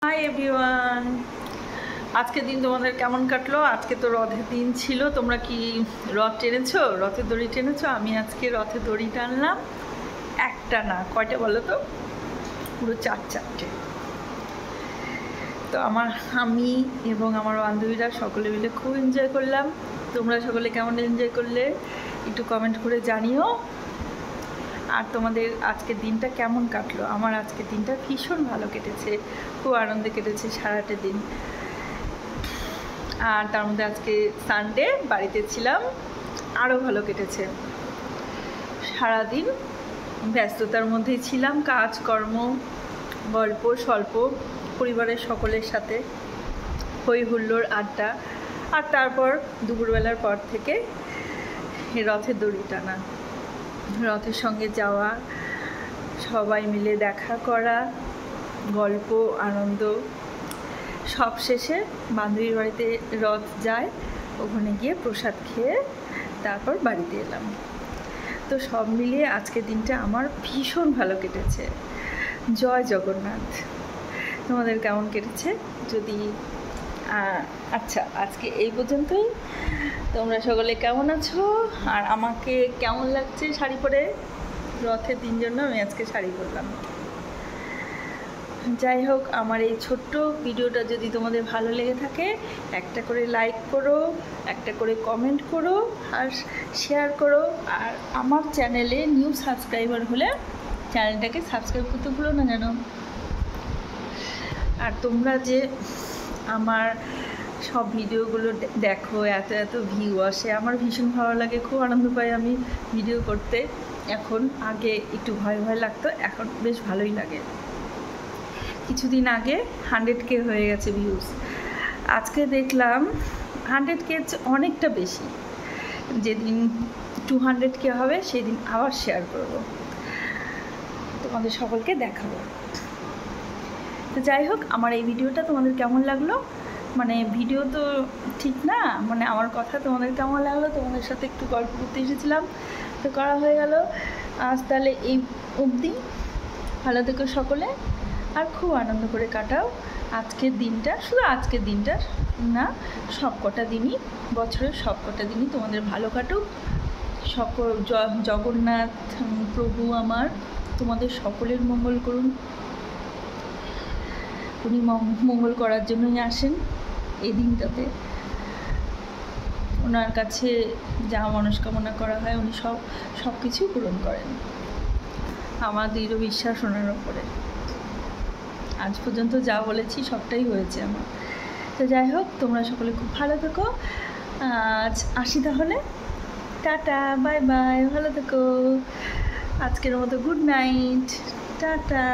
Hi everyone, আজকের দিন তোমাদের কেমন কাটলো? আজকে তো রথের দিন ছিল। তোমরা কি রথ টেনেছো, রথের দড়ি টেনেছো? আমি আজকে রথের দড়ি টানলাম। একটা না, কয়টা বলো তো? পুরো চারটে। তো আমি এবং আমার বান্ধবীরা সকলে মিলে খুব এনজয় করলাম। তোমরা সকলে কেমন এনজয় করলে একটু কমেন্ট করে জানিও। আর তোমাদের আজকের দিনটা কেমন কাটলো? আমার আজকের দিনটা ভীষণ ভালো কেটেছে, খুব আনন্দে কেটেছে সারাটা দিন। আর তার মধ্যে আজকে সানডে, বাড়িতে ছিলাম, আরও ভালো কেটেছে। সারাদিন ব্যস্ততার মধ্যেই ছিলাম, কাজকর্ম, গল্প স্বল্প, পরিবারের সকলের সাথে হই হুল্লোড়, আড্ডা। আর তারপর দুপুরবেলার পর থেকে রথের দড়ি টানা, রথের সঙ্গে যাওয়া, সবাই মিলে দেখা করা, গল্প আনন্দ। সব শেষে বান্ধবীর বাড়িতে রথ যায়, ওখানে গিয়ে প্রসাদ খেয়ে তারপর বাড়িতে এলাম। তো সব মিলিয়ে আজকের দিনটা আমার ভীষণ ভালো কেটেছে। জয় জগন্নাথ। তোমাদের কেমন কেটেছে? যদি আচ্ছা, আজকে এই পর্যন্তই। তোমরা সকলে কেমন আছো? আর আমাকে কেমন লাগছে শাড়ি পরে? রথের দিন জন্য আমি আজকে শাড়ি পরলাম। যাই হোক, আমার এই ছোট্ট ভিডিওটা যদি তোমাদের ভালো লেগে থাকে, একটা করে লাইক করো, একটা করে কমেন্ট করো, আর শেয়ার করো। আর আমার চ্যানেলে নিউ সাবস্ক্রাইবার হলে চ্যানেলটাকে সাবস্ক্রাইব করতে ভুলো না যেন। আর তোমরা যে আমার সব ভিডিওগুলো দেখো, এত এত ভিউ আসে, আমার ভীষণ ভালো লাগে, খুব আনন্দ পাই আমি ভিডিও করতে। এখন আগে একটু ভয় ভয় লাগতো, এখন বেশ ভালোই লাগে। কিছুদিন আগে 100K হয়ে গেছে ভিউজ, আজকে দেখলাম 100K অনেকটা বেশি। যেদিন 200K হবে সেদিন আবার শেয়ার করব, তোমাদের সকলকে দেখাবো। তো যাই হোক, আমার এই ভিডিওটা তোমাদের কেমন লাগলো? মানে ভিডিও তো ঠিক না, মানে আমার কথা তোমাদের কেমন লাগলো? তোমাদের সাথে একটু গল্প করতে এসেছিলাম, তো করা হয়ে গেল। আজ তাহলে এই অবধি, ভালো থেকো সকলে, আর খুব আনন্দ করে কাটাও আজকের দিনটা। শুধু আজকের দিনটা না, সব কটা দিনই, বছরের সব কটা দিনই তোমাদের ভালো কাটুক। জগন্নাথ প্রভু আমার তোমাদের সকলের মঙ্গল করুন। উনি মঙ্গল করার জন্যই আসেন এই দিনটাতে। ওনার কাছে যা মনস্কামনা করা হয় উনি সব কিছু পূরণ করেন। আমার দৃঢ় বিশ্বাস ওনার ওপরে। আজ পর্যন্ত যা বলেছি সবটাই হয়েছে আমার। তো যাই হোক, তোমরা সকলে খুব ভালো থেকো। আজ আসি তাহলে, টাটা, বাই বাই, ভালো থেকো। আজকের মতো গুড নাইট, টাটা।